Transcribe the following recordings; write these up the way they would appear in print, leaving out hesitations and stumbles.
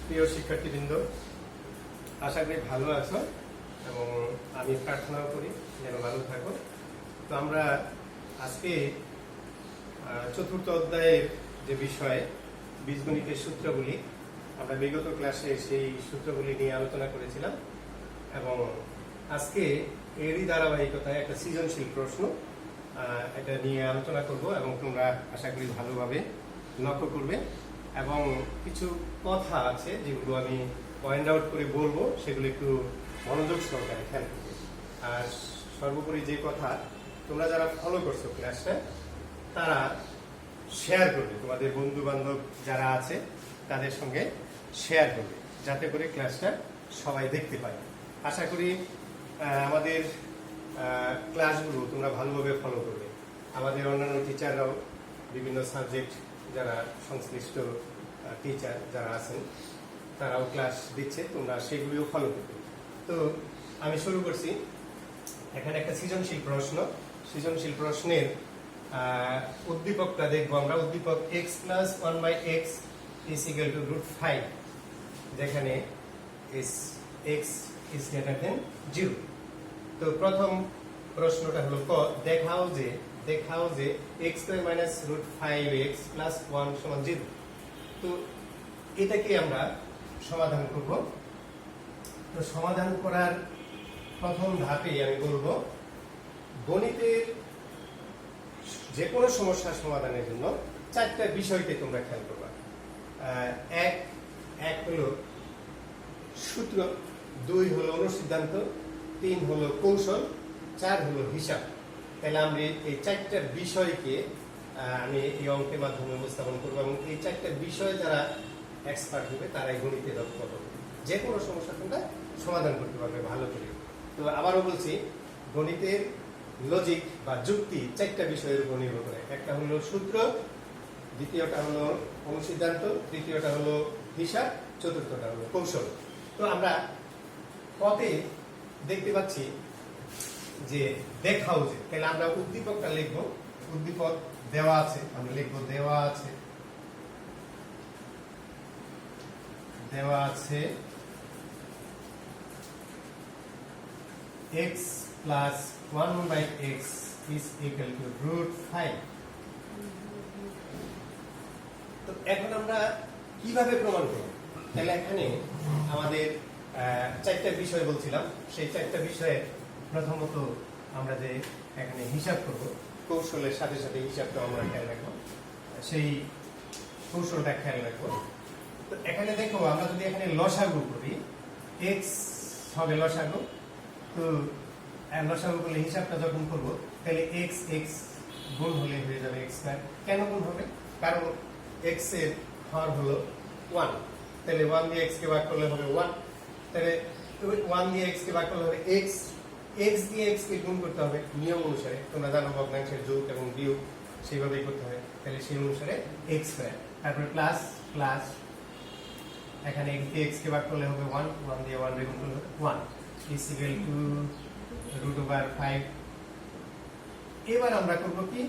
প্রিয় শিক্ষার্থীবৃন্দ, আশা করি ভালো আছো এবং আমি প্রার্থনাও করি যেন ভালো থাকো। তো আমরা আজকে চতুর্থ অধ্যায়ের যে বিষয় বীজগণিতের সূত্রগুলি, আমরা বিগত ক্লাসে সেই সূত্রগুলি নিয়ে আলোচনা করেছিলাম এবং আজকে এরই ধারাবাহিকতায় একটা সৃজনশীল প্রশ্ন এটা নিয়ে আলোচনা করব এবং তোমরা আশা করি ভালোভাবে লক্ষ্য করবে এবং কিছু কথা আছে যেগুলো আমি পয়েন্ট আউট করে বলবো, সেগুলো একটু মনোযোগ সহকারে খেয়াল করবে। আর সর্বোপরি যে কথা, তোমরা যারা ফলো করছো ক্লাসটা তারা শেয়ার করবে, তোমাদের বন্ধু বান্ধব যারা আছে তাদের সঙ্গে শেয়ার করবে, যাতে করে ক্লাসটা সবাই দেখতে পায়। আশা করি আমাদের ক্লাসগুলো তোমরা ভালোভাবে ফলো করবে। আমাদের অন্যান্য টিচাররাও বিভিন্ন সাবজেক্ট যারা সংশ্লিষ্ট টিচার যারা আছেন তারাও ক্লাস দিচ্ছে, তোমরা সেগুলিও ফলো করবে। তো আমি শুরু করছি। এখানে একটা সৃজনশীল প্রশ্ন, সৃজনশীল প্রশ্নের উদ্দীপকটা দেখবো আমরা। উদ্দীপক x plus 1/x is equal to √5, যেখানে x is greater than 0। তো প্রথম প্রশ্নটা হলো দেখাও যে x square minus √5x plus 1 সমান 0। তো এটাকে আমরা সমাধান করব। তো সমাধান করার প্রথম ধাপে আমি বলবো, গণিতের যে কোনো সমস্যার সমাধানের জন্য চারটা বিষয়কে তোমরা খেয়াল করবা। এক হলো সূত্র, 2 হলো অনুসিদ্ধান্ত, 3 হলো কৌশল, 4 হলো হিসাব। তাহলে আমি এই চারটা বিষয়কে আমি এই অঙ্কের মাধ্যমে উপস্থাপন করবো এবং এই চারটা বিষয় যারা এক্সপার্ট হবে তারাই গণিতে দক্ষ হবে, যে কোনো সমস্যা তোমরা সমাধান করতে পারবে ভালো করে। তো আবারও বলছি, গণিতের লজিক বা যুক্তি চারটা বিষয়ের উপর নির্ভর করে। একটা হলো সূত্র, দ্বিতীয়টা হলো অনুসিদ্ধান্ত, তৃতীয়টা হলো হিসাব, চতুর্থটা হলো কৌশল। তো আমরা পথে দেখতে পাচ্ছি যে দেখাও যে, তাহলে আমরা উদ্দীপকটা লিখবো। উদ্দীপক দেওয়া আছে, আমরা লিখবো দেওয়া আছে x plus 1/x is equal to √5। তো এখন আমরা কিভাবে প্রমাণ করব? তাহলে এখানে আমাদের চারটা বিষয় বলছিলাম, সেই চারটা বিষয়ে প্রথমত আমরা যে এখানে হিসাব করব, কৌশলের সাথে সাথে হিসাবটা আমরা খেয়াল রাখবো, সেই কৌশলটা খেয়াল রাখবো। তো এখানে দেখো, আমরা যদি এখানে লসাগু করি, x হবে লসাগু। তো লসাগু করলে হিসাবটা যখন করবো, তাহলে x গুণ হলে হয়ে যাবে x স্কয়ার। কেন গুণ হবে? কারণ x এর হর হলো 1, তাহলে 1 দিয়ে x কে ভাগ করলে হবে 1, তাহলে 1 দিয়ে x কে ভাগ করলে হবে x দিয়ে x কে গুণ করতে হবে নিয়ম অনুসারে। তোমরা জানো ভগ্নাংশের যোগ এবং বিয়োগ সেইভাবেই করতে হয়, তাহলে সেই অনুসারে x স্কয়ার। তারপরে প্লাস এখানে x দিয়ে x কে ভাগ করলে হবে 1 দিয়ে 1 গুণ করলে হবে 1 is equal to √5। এবার আমরা করব কি,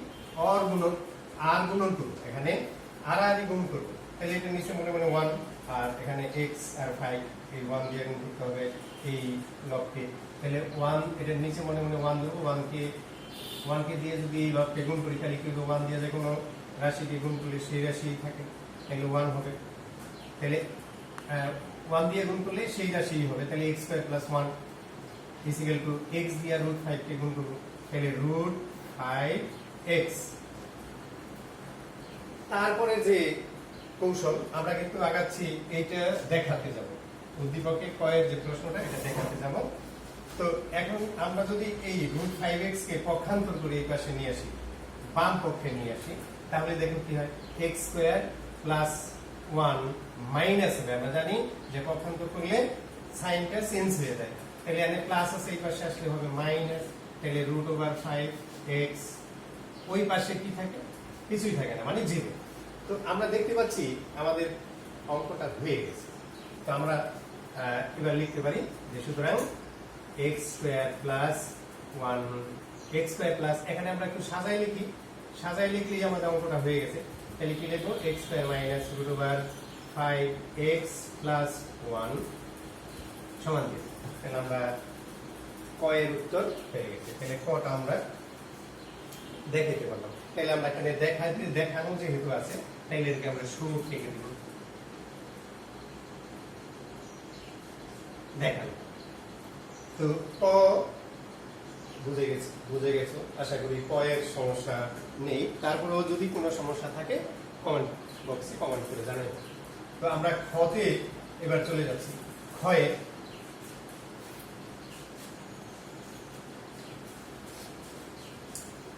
আর গুণন করব, এখানে আর গুণ করব। তাহলে এটা নিচে মনে 1 আর এখানে x আর 5, এই 1 দিয়ে গুণ করতে হবে এই লবকে। তাহলে 1 এটার নিচে মনে 1 দেব, 1 কে দিয়ে যদি এই লবকে গুণ করি, তাহলে কি 1 দিয়ে যে কোনো রাশিকে গুণ করলে সেই রাশি থাকে, তাহলে 1 হবে। তাহলে 1 দিয়ে গুণ করলে সেই রাশি হবে, তাহলে x square plus 1 is equal to x দিয়ে √5 কে গুণ করব, তাহলে √5x। তারপরে যে কৌশল, আমরা কিন্তু আগাচ্ছি এইটা দেখাতে যাব, উদ্দীপকে কয়ের যে প্রশ্নটা এটা দেখাতে যাব। তো এখন আমরা যদি এই √5x কে পক্ষান্তর করে এই পাশে নিয়ে আসি, বাম পক্ষে নিয়ে আসি, তাহলে দেখো কি হয়, x স্কয়ার প্লাস 1 মাইনাস হবে। আমরা জানি যে পক্ষান্তর করলে সাইনটা চেঞ্জ হয়ে যায়, তাহলে এখানে প্লাস আছে, এই পাশে আসলে হবে মাইনাস, তাহলে √5x। ওই পাশে কি থাকে? কিছুই থাকে না, মানে 0। তো আমরা দেখতে পাচ্ছি আমাদের অঙ্কটা হয়ে গেছে। তো আমরা এবার লিখতে পারি যে সুতরাং x square plus 1 x square plus, এখানে আমরা একটু সাজাই লিখলেই আমাদের অঙ্কটা হয়ে গেছে। তাহলে কি লিখবো, x square minus √5 5x plus 1 সমান 0। তাহলে আমরা ক এর উত্তর পেয়ে গেছি। তাহলে কটা আমরা দেখাইতে পারলাম। তাহলে আমরা এখানে দেখানো যেহেতু আছে তাহলে এটাকে আমরা শুরু থেকে দিব দেখানো। তো ক বুঝে গেছো আশা করি। ক এর সমস্যা নেই, তারপরেও যদি কোনো সমস্যা থাকে কমেন্ট বক্সে কমেন্ট করে জানাই। তো আমরা খতে এবার চলে যাচ্ছি। খয়ে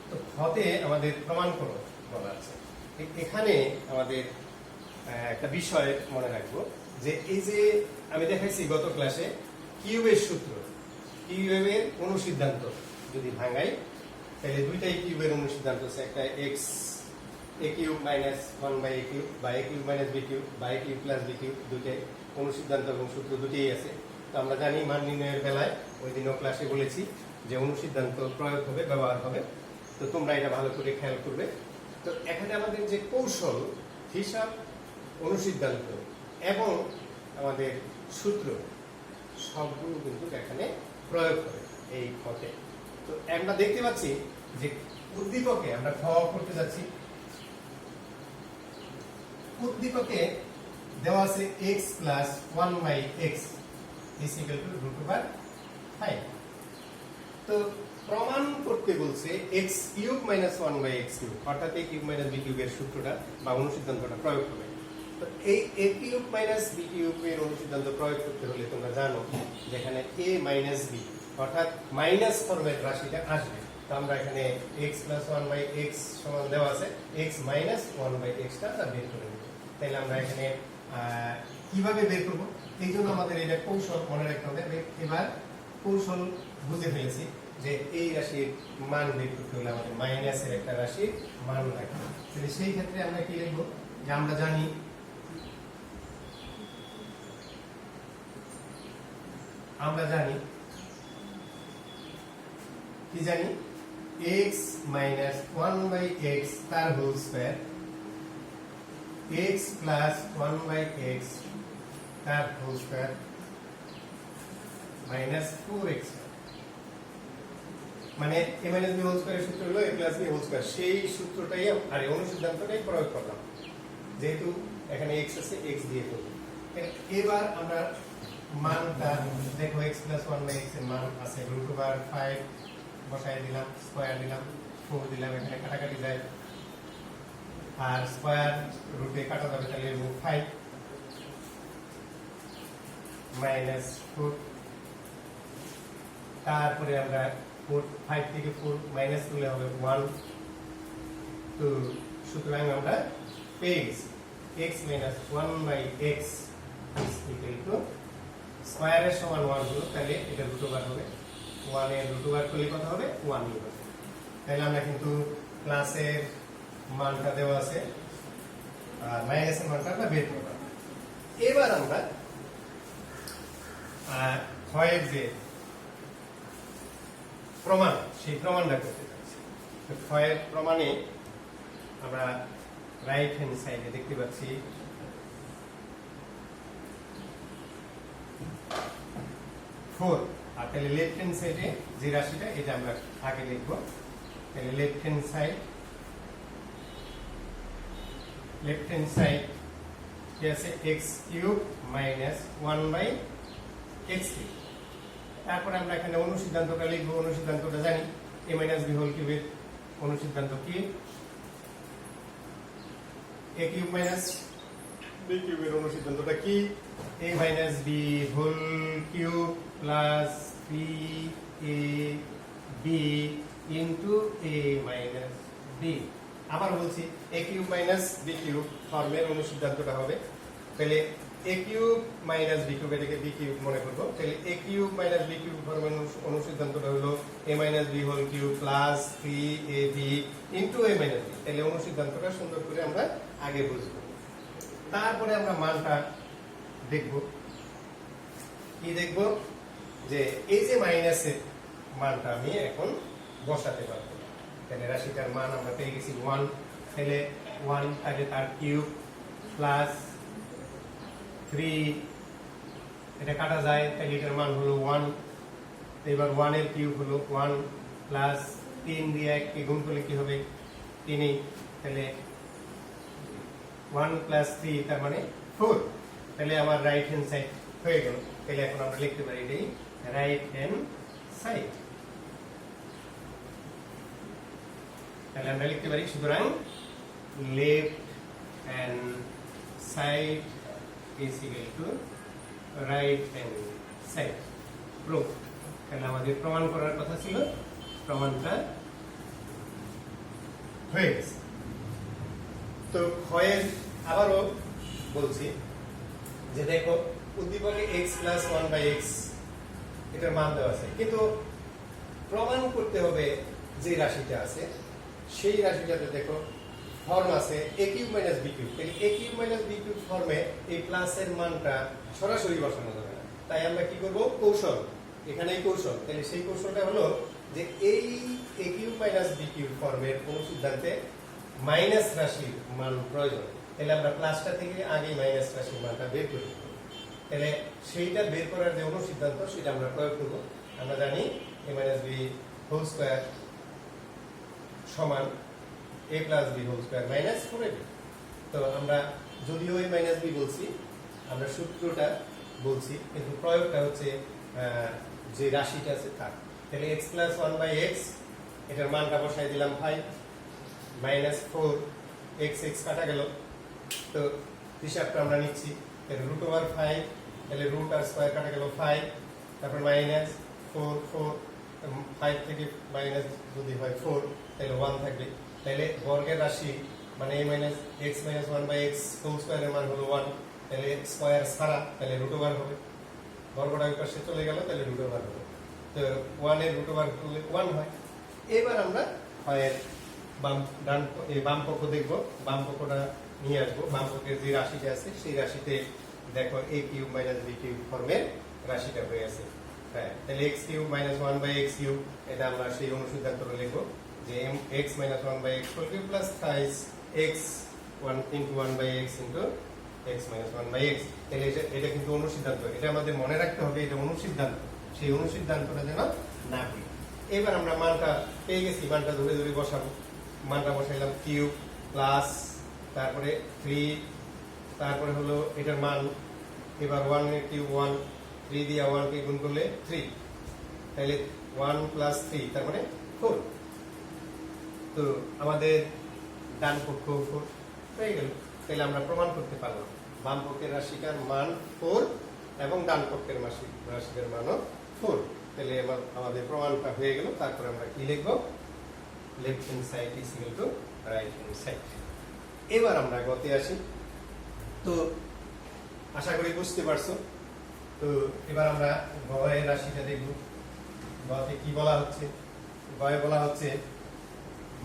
তো খতে আমাদের প্রমাণ করো বলা আছে। এখানে আমাদের একটা বিষয় মনে রাখবো যে এই যে আমি দেখাইছি গত ক্লাসে কিউবের সূত্র, কিউবের অনুসিদ্ধান্ত যদি ভাঙাই তাহলে দুইটাই কিউবের অনুসিদ্ধান্ত আছে। একটা এক্স এ কিউব মাইনাস 1/a কিউব বা এ কিউব মাইনাস বি কিউব বা এ কিউব প্লাস বি কিউব, দুইটাই অনুসিদ্ধান্ত এবং সূত্র দুটোই আছে। তো আমরা জানি মান নির্ণয়ের বেলায় ওই দিনও ক্লাসে বলেছি যে অনুসিদ্ধান্ত প্রয়োগ হবে, ব্যবহার হবে। তো তোমরা এটা ভালো করে খেয়াল করবে। তো এখানে আমাদের যে কৌশল, হিসাব, অনুসিদ্ধান্ত এবং আমাদের সূত্র সবগুলো কিন্তু এখানে প্রয়োগ হবে এই খতে। তো আমরা দেখতে পাচ্ছি যে উদ্দীপকে আমরা খ করতে যাচ্ছি। উদ্দীপকে দেওয়া আছে x plus 1/x is equal to √5। তো প্রমাণ করতে বলছে x cube minus 1/x cube, অর্থাৎ a কিউব মাইনাস b কিউবের সূত্রটা বা অনুসিদ্ধান্তটা প্রয়োগ করবে। তো এই a কিউব মাইনাস b কিউবের অনুসিদ্ধান্ত প্রয়োগ করতে হলে তোমরা জানো যেখানে a মাইনাস b অর্থাৎ মাইনাস ফর্মের রাশিটা আসবে। তো আমরা এখানে x প্লাস 1/x সমান দেওয়া আছে, x মাইনাস 1/x টা বের করে নেব। তাহলে আমরা এখানে কিভাবে বের করব, এই জন্য আমাদের এটা কৌশল মনে রাখতে হবে। এবার কৌশল বুঝে ফেলেছি যে এই রাশির মান বের করতে হলে আমাদের মাইনাসের একটা রাশির মান রাখতে হবে। তাহলে সেই ক্ষেত্রে আমরা কি লিখব, যে আমরা জানি কি জানি x মাইনাস 1/x তার whole square, x plus 1/x তার হোল স্কয়ার মাইনাস 4x, মানে a মাইনাস b হোল স্কয়ারের সূত্র হলো a plus b whole square. সেই সূত্রটাই আর এই অনুসিদ্ধান্তটাই প্রয়োগ করলাম। যেহেতু এখানে x আছে, x দিয়ে করব। এবার আমরা মানটা দেখো, x প্লাস 1/x এর মান আছে √5 বসাই দিলাম, স্কয়ার দিলাম, 4 দিলাম, এখানে কাটাকাটি যায় আর স্কয়ার রুটে কাটা যাবে, তাহলে 5 মাইনাস 4। তারপরে আমরা 5 থেকে 4 মাইনাস করলে হবে 1। তো সুতরাং আমরা পেয়ে গেছি x minus 1/x is equal to স্কয়ারের সমান 1 হলো, তাহলে এটা √5 হবে। 1 এর √5 করলে কত হবে, 1 হবে। তাহলে আমরা কিন্তু ক্লাসের মানটা দেওয়া আছে আর মাইনাসের মানটা আমরা বের করব। এবার আমরা ক্ষয়ের যে প্রমাণ, সেই প্রমাণটা করতে যাচ্ছি। তো ক্ষয়ের প্রমাণে আমরা রাইট হ্যান্ড সাইডে দেখতে পাচ্ছি 4, আর তাহলে লেফট হ্যান্ড সাইডে যে রাশিটা এটা আমরা আগে লিখব। তাহলে লেফট হ্যান্ড সাইড কি আছে, x cube minus 1/x cube. তারপর আমরা এখানে অনুসিদ্ধান্তটা লিখব। অনুসিদ্ধান্তটা জানি, a মাইনাস b হোল কিউবের অনুসিদ্ধান্ত কি, a কিউব মাইনাস b কিউবের অনুসিদ্ধান্তটা কি, a minus b whole cube plus 3ab into a minus b। আবার বলছি, a cube minus b cube ফর্মের অনুসিদ্ধান্তটা হবে। তাহলে a cube minus b cube, এটাকে b কিউব মনে করব। তাহলে a cube minus b cube ফর্মের অনুসিদ্ধান্তটা হলো a minus b whole cube plus 3ab into a minus b। তাহলে অনুসিদ্ধান্তটা সুন্দর করে আমরা আগে বুঝব। তারপরে আমরা মানটা দেখব। কি দেখব, যে এই যে মাইনাসের মানটা আমি এখন বসাতে পারবো। তাহলে রাশিটার মান আমরা পেয়ে গেছি 1। তাহলে 1 তাহলে তার কিউব প্লাস 3 এটা কাটা যায়, তাহলে এটার মান হলো 1। এবার 1 এর কিউব হলো 1 প্লাস 3 দিয়ে 1 কে গুণ করলে কি হবে 3, তাহলে 1 প্লাস 3 তার মানে 4। তাহলে আমার রাইট হ্যান্ড সাইড হয়ে গেল। তাহলে এখন আমরা লিখতে পারি এটাই রাইট হ্যান্ড সাইড। তাহলে আমরা লিখতে পারি সুতরাং left hand side is equal two right hand side. Proof. তাহলে আমাদের প্রমাণ করার কথা ছিল, প্রমাণটা হয়ে গেছে। তো ক্ষয়ের আবারও বলছি যে দেখো উদ্দীপকে x প্লাস 1/x এটার মান দেওয়া আছে, কিন্তু প্রমাণ করতে হবে যে রাশিটা আছে সেই রাশিটাতে দেখো ফর্ম আছে a cube minus b cube. তাহলে a cube minus b cube ফর্মে এই প্লাসের মানটা সরাসরি বসানো যাবে না, তাই আমরা কি করব কৌশল, এখানেই কৌশল। তাহলে সেই কৌশলটা হলো যে এই a cube minus b cube ফর্মের কোন সিদ্ধান্তে মাইনাস রাশির মান প্রয়োজন। তাহলে আমরা প্লাসটা থেকে আগে মাইনাস রাশির মানটা বের করি। তাহলে সেইটা বের করার যে অনুসিদ্ধান্ত সেটা আমরা প্রয়োগ করব। আমরা জানি a minus b whole square সমান a plus b whole square minus 4ab। তো আমরা যদিও a মাইনাস b বলছি, আমরা সূত্রটা বলছি, কিন্তু প্রয়োগটা হচ্ছে যে রাশিটা আছে তার। তাহলে x প্লাস 1/x এটার মানটা বসাই দিলাম 5 মাইনাস 4 x x কাটা গেল। তো হিসাবটা আমরা নিচ্ছি, তাহলে রুট ওভার 5, তাহলে রুট আর স্কয়ার কাটা গেল 5, তারপর মাইনাস 4 4 5 থেকে মাইনাস যদি হয় 4 তাহলে 1 থাকবে। তাহলে বর্গের রাশি মানে a minus x minus 1/x whole স্কয়ারের মান হলো 1, তাহলে স্কয়ার ছাড়া তাহলে রুট ওভার হবে, বর্গটা ওই পাশে চলে গেল তাহলে রুট ওভার হবে। তো 1 এর রুট ওভার করলে 1 হয়। এবার আমরা হয় বাম পক্ষ দেখব, বাম পক্ষটা নিয়ে আসবো। বাম পক্ষের যে রাশিটা আছে সেই রাশিতে দেখো a cube minus b cube ফর্মের রাশিটা হয়ে আছে। হ্যাঁ, তাহলে x cube minus 1/x cube এটা আমরা সেই অনুসিদ্ধান্তটা লিখবো যে x minus 1/x whole cube plus thrice x 1 into 1/x into x minus 1/x। তাহলে এটা কিন্তু অনুসিদ্ধান্ত, এটা আমাদের মনে রাখতে হবে, এটা অনুসিদ্ধান্ত, সেই অনুসিদ্ধান্তটা যেন না ভুলি। এবার আমরা মানটা পেয়ে গেছি, মানটা ধরে ধরে বসাবো। মানটা বসাইলাম কিউব প্লাস তারপরে 3, তারপরে হলো এটার মান এবার 1 এর কিউব 1, 3 দিয়ে 1 কে গুণ করলে 3, তাহলে 1 প্লাস 3 তার মানে 4। তো আমাদের ডান পক্ষ 4 হয়ে গেল। তাহলে আমরা প্রমাণ করতে পারলাম বাম পক্ষের রাশিটার মান 4 এবং ডান পক্ষের রাশিটার মানও 4। তাহলে আমাদের প্রমাণটা হয়ে গেল। তারপর আমরা কি লিখব, left hand side is equal two right hand side. এবার আমরা গতে আসি। তো আশা করি বুঝতে পারছো। তো এবার আমরা গয়ের রাশিটা দেখব। গতে কি বলা হচ্ছে, গয়ে বলা হচ্ছে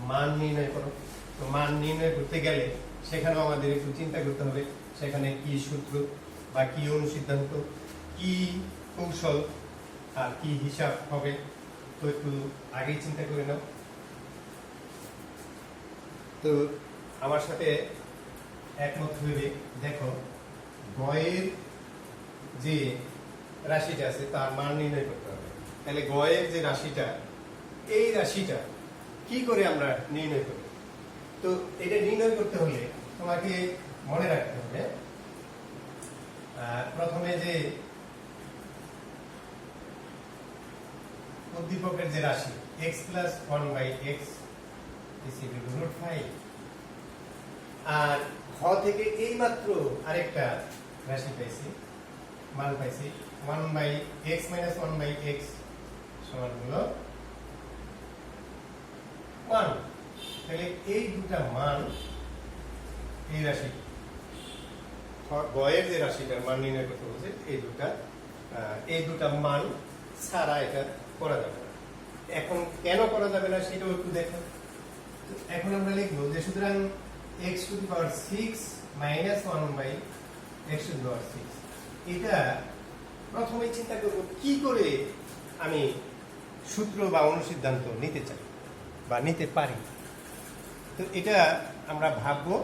মান নির্ণয় করো। তো মান নির্ণয় করতে গেলে সেখানেও আমাদের একটু চিন্তা করতে হবে, সেখানে কি সূত্র বা কি অনুসিদ্ধান্ত, কি কৌশল আর কি হিসাব হবে। তো একটু আগেই চিন্তা করে নাও। তো আমার সাথে একমত হইবে। দেখো গয়ের যে রাশিটা আছে তার মান নির্ণয় করতে হবে। তাহলে গয়ের যে রাশিটা, এই রাশিটা কি করে আমরা নির্ণয় করি? তো এটা নির্ণয় করতে হলে তোমাকে মনে রাখতে হবে প্রথমে যে উদ্দীপকের যে রাশি x plus 1/x is equal to root 5, আর খ থেকে এই মাত্র আরেকটা রাশি পাইছি, মান পাইছি 1/x মাইনাস 1/x সমান হলো 1। তাহলে এই দুটা মান, এই রাশি গয়ের যে রাশিটার মান নির্ণয় করতে বলছে, এই দুটা মান ছাড়া এটা করা যাবে না। এখন কেন করা যাবে না সেটাও একটু দেখো। এখন আমরা লিখবো যে সুতরাং x to the power 6 minus 1/x to the power 6, এটা প্রথমে চিন্তা করব কি করে আমি সূত্র বা অনুসিদ্ধান্ত নিতে চাই বা নিতে পারি। তো এটা আমরা ভাববো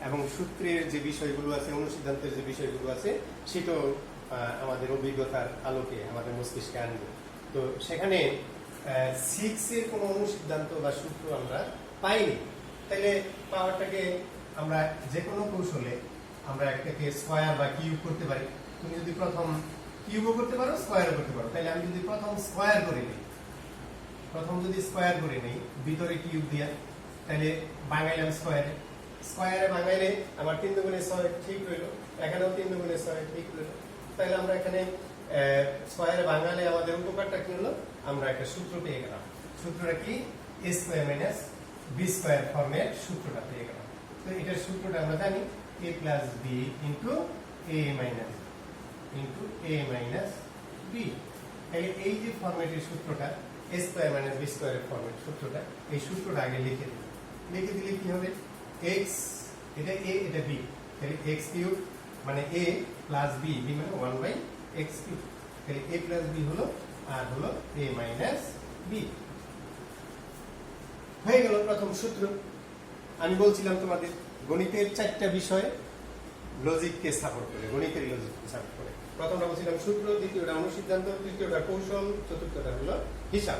এবং সূত্রের যে বিষয়গুলো আছে, অনুসিদ্ধান্তের যে বিষয়গুলো আছে, সেটাও আমাদের অভিজ্ঞতার আলোকে আমাদের মস্তিষ্কে আনবে। তো সেখানে 6 এর কোনো অনুসিদ্ধান্ত বা সূত্র আমরা পাইনি। তাইলে পাওয়ারটাকে আমরা যে কোনো কৌশলে আমরা একটাকে স্কয়ার বা কিউব করতে পারি। তুমি যদি প্রথম কিউবও করতে পারো, স্কয়ারও করতে পারো। তাহলে আমি যদি প্রথম স্কয়ার করে নিই, ভিতরে কিউব দিয়া, তাহলে বাঙাইলাম স্কয়ারে। স্কয়ারে বাঙাইলে আমার 3 দুগুণে 6 ঠিক রইল, এখানেও 3 দুগুণে 6 ঠিক রইল। তাহলে আমরা এখানে স্কয়ারে বাঙালে আমাদের উপকারটা কি হলো? আমরা একটা সূত্র পেয়ে গেলাম। সূত্রটা কি? a square minus b square ফর্মের সূত্রটা পেয়ে গেলাম। তো এটার সূত্রটা আমরা জানি a plus b into a minus b। তাহলে এই যে ফর্মেটের সূত্রটা, a স্কয়ার মাইনাস b স্কয়ারের ফর্মেট সূত্রটা, এই সূত্রটা আগে লিখে দিলে কি হবে? x, এটা a এটা b, তাহলে x কিউব মানে a প্লাস b, b মানে 1/x কিউব। তাহলে a প্লাস b হলো, আর হলো a মাইনাস b। হয়ে গেল প্রথম সূত্র। আমি বলছিলাম তোমাদের গণিতের 4টা বিষয় লজিককে সাপোর্ট করে, গণিতের লজিককে সাপোর্ট করে। প্রথমটা বলছিলাম সূত্র, দ্বিতীয়টা অনুসিদ্ধান্ত, তৃতীয়টা কৌশল, চতুর্থটা হলো হিসাব।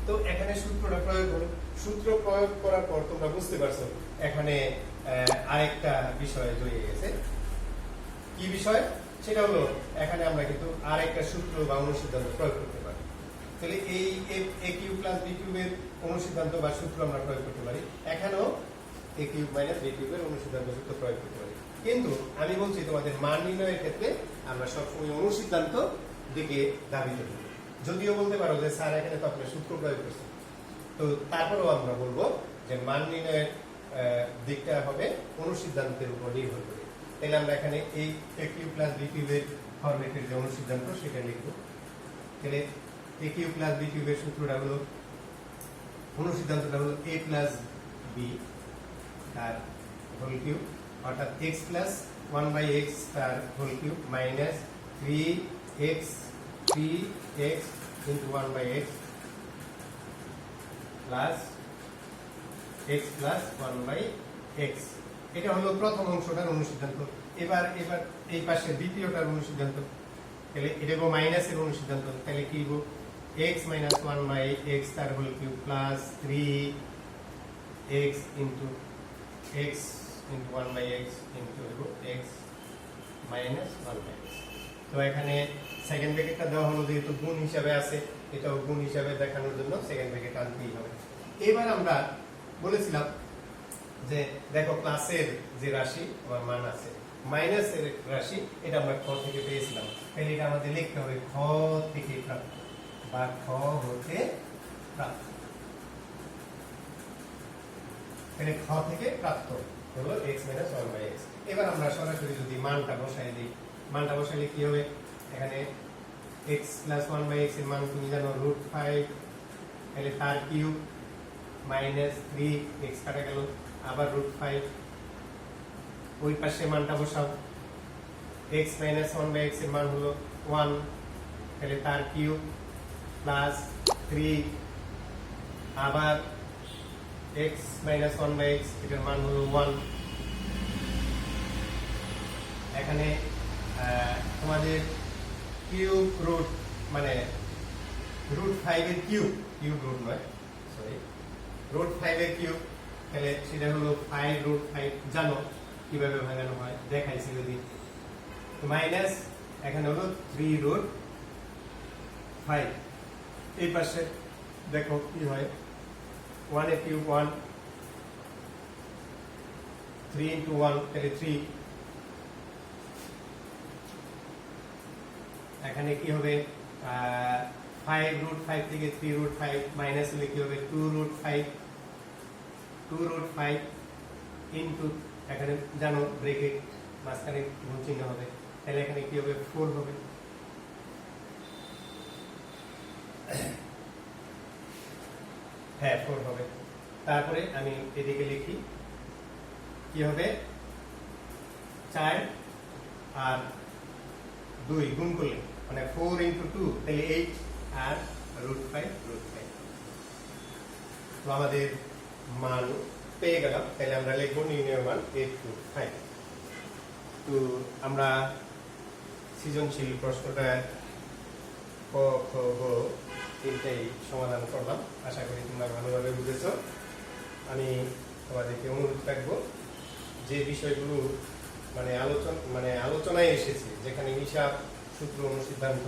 তো এখানে সূত্রটা প্রয়োগ হলো। সূত্র প্রয়োগ করার পর তোমরা বুঝতে পারছো এখানে আরেকটা বিষয় জড়িয়ে গেছে। কি বিষয়? সেটা হলো এখানে আমরা কিন্তু আরেকটা সূত্র বা অনুসিদ্ধান্ত প্রয়োগ করতে পারি। তাহলে এই a কিউব প্লাস b কিউবের অনুসিদ্ধান্ত বা সূত্র আমরা প্রয়োগ করতে পারি। এখানেও a কিউব মাইনাস b কিউবের অনুসিদ্ধান্ত সূত্র প্রয়োগ করতে পারি। কিন্তু আমি বলছি তোমাদের মান নির্ণয়ের ক্ষেত্রে আমরা সবসময় অনুসিদ্ধান্ত দিকে ধাবিত করি। যদিও বলতে পারো যে স্যার এখানে তো আপনি সূত্র প্রয়োগ করছেন, তো তারপরেও আমরা বলবো যে মান নির্ণয়ের দিকটা হবে অনুসিদ্ধান্তের উপর নির্ভর করে। তাহলে আমরা এখানে এই a কিউব প্লাস b কিউবের ফরম্যাটের যে অনুসিদ্ধান্ত সেটা লিখব। তাহলে a কিউব প্লাস b কিউবের সূত্রটা হলো, অনুসিদ্ধান্তটা হলো a প্লাস b তার হোল কিউব, অর্থাৎ x প্লাস 1/x তার whole cube minus 3x into 1/x plus x plus 1/x। এটা হলো প্রথম অংশটার অনুসিদ্ধান্ত। এবার এই পাশে দ্বিতীয়টার অনুসিদ্ধান্ত। তাহলে এটা গো মাইনাসের অনুসিদ্ধান্ত। তাহলে কি গো? x মাইনাস 1/x তার whole cube plus 3x into x into 1/x into x minus 1/x। তো এখানে সেকেন্ড ব্র্যাকেটটা দেওয়া হলো যেহেতু গুণ হিসাবে আছে, এটাও গুণ হিসাবে দেখানোর জন্য সেকেন্ড ব্র্যাকেট আনতেই হবে। এবার আমরা বলেছিলাম যে দেখো প্লাসের যে রাশি আমার মান আছে, মাইনাসের রাশি এটা আমরা খ থেকে পেয়েছিলাম। তাহলে এটা আমাদের লিখতে হবে খ থেকে প্রাপ্ত বা খ হতে প্রাপ্ত। তাহলে খ থেকে প্রাপ্ত হলো x মাইনাস 1/x। এবার আমরা সরাসরি যদি মানটা বসাই দিই, মানটা বসাইলে কি হবে? এখানে x প্লাস 1/x এর মান তুমি জানো √5, তাহলে তার কিউব মাইনাস 3x কাটা গেল, আবার √5, ওই পাশে মানটা বসাও। x মাইনাস 1/x এর মান হলো 1, তাহলে তার কিউব প্লাস 3, আবার x মাইনাস 1/x এটার মান হলো 1। এখানে তোমাদের কিউব রুট মানে √5 এর কিউব রুট নয়, সরি, √5 এর কিউব, তাহলে সেটা হলো 5√5। জানো কিভাবে ভাঙানো হয়, দেখাইছি যদি। মাইনাস এখানে হলো 3√5। এই পাশে দেখো কি হয়, 1 এর কিউব 1, 3 ইন্টু 1 তাহলে 3। এখানে কি হবে? 5√5 থেকে 3√5 মাইনাস হলে কি হবে? 2√5 ইন্টু, এখানে জানো ব্রেকেট মাঝখানে গুণ চিহ্ন হবে, তাহলে এখানে কি হবে? 4 হবে। হ্যাঁ 4 হবে। তারপরে আমি এদিকে লিখি কি হবে? 4 আর 2 গুণ করলে মানে 4 ইন্টু 2 তাহলে 8 আর √5। তো আমাদের মান পেয়ে গেলাম, তাহলে আমরা লিখবো নির্ণয় মান 8 to 5। তো আমরা সৃজনশীল প্রশ্নটা ক খ গ তিনটাই সমাধান করলাম। আশা করি তোমরা ভালোভাবে বুঝেছো। আমি তোমাদেরকে অনুরোধ রাখবো যে বিষয়গুলো আলোচনায় এসেছে, যেখানে হিসাব, সূত্র, অনুসিদ্ধান্ত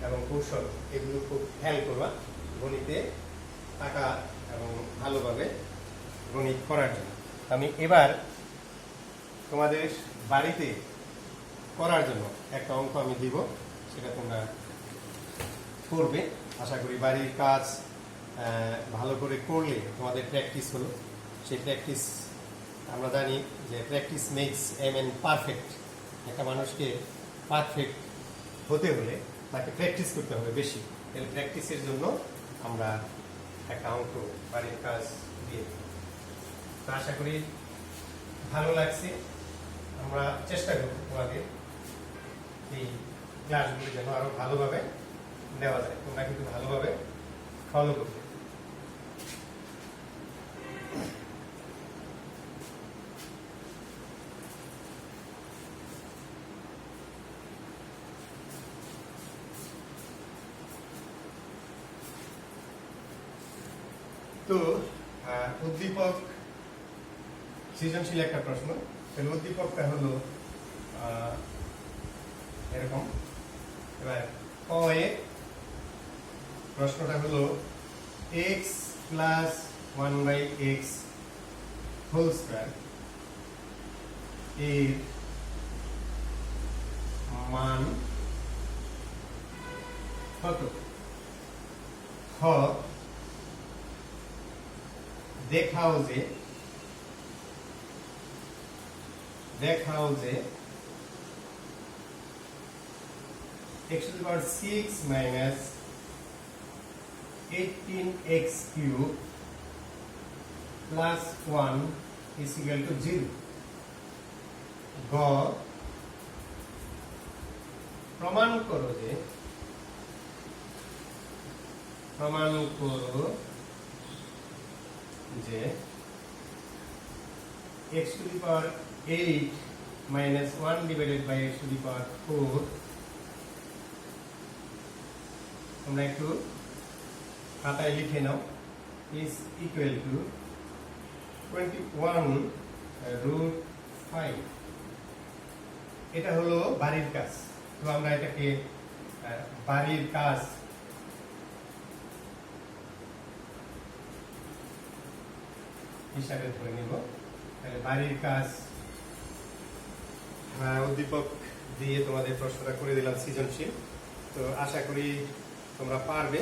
এবং কৌশল, এগুলো খুব খেয়াল করবা গণিতে থাকা এবং ভালোভাবে গণিত করার জন্য। আমি এবার তোমাদের বাড়িতে করার জন্য একটা অঙ্ক আমি দিব, সেটা তোমরা করবে। আশা করি বাড়ির কাজ ভালো করে করলে তোমাদের প্র্যাকটিস হলো। সেই প্র্যাকটিস আমরা জানি যে practice makes a man perfect. একটা মানুষকে পারফেক্ট হতে হলে তাকে প্র্যাকটিস করতে হবে বেশি। তাহলে প্র্যাকটিসের জন্য আমরা একটা অঙ্ক বাড়ির কাজ দিয়ে দিই। তো আশা করি ভালো লাগছে। আমরা চেষ্টা করব তোমাদের এই ক্লাসগুলি যেন আরো ভালোভাবে দেওয়া যায়। তোমরা কিন্তু ভালোভাবে ফলো করবে। তো উদ্দীপক সৃজনশীল একটা প্রশ্ন। তাহলে উদ্দীপকটা হলো এরকম। এবার ক এ প্রশ্নটা হলো x plus 1/x whole square এর মান কত? খ দেখাও যে x to the power 6 minus 18x cube plus 1 is equal to 0। গ প্রমাণ করো যে x to the power 8 minus 1 divided by x to the power 4, তোমরা একটু খাতায় লিখে নাও, is equal to 21√5। এটা হলো বাড়ির কাজ। তো আমরা এটাকে বাড়ির কাজ হিসাবে ধরে নিব। তাহলে বাড়ির কাজ উদ্দীপক দিয়ে তোমাদের প্রশ্নটা করে দিলাম সৃজনশীল। তো আশা করি তোমরা পারবে।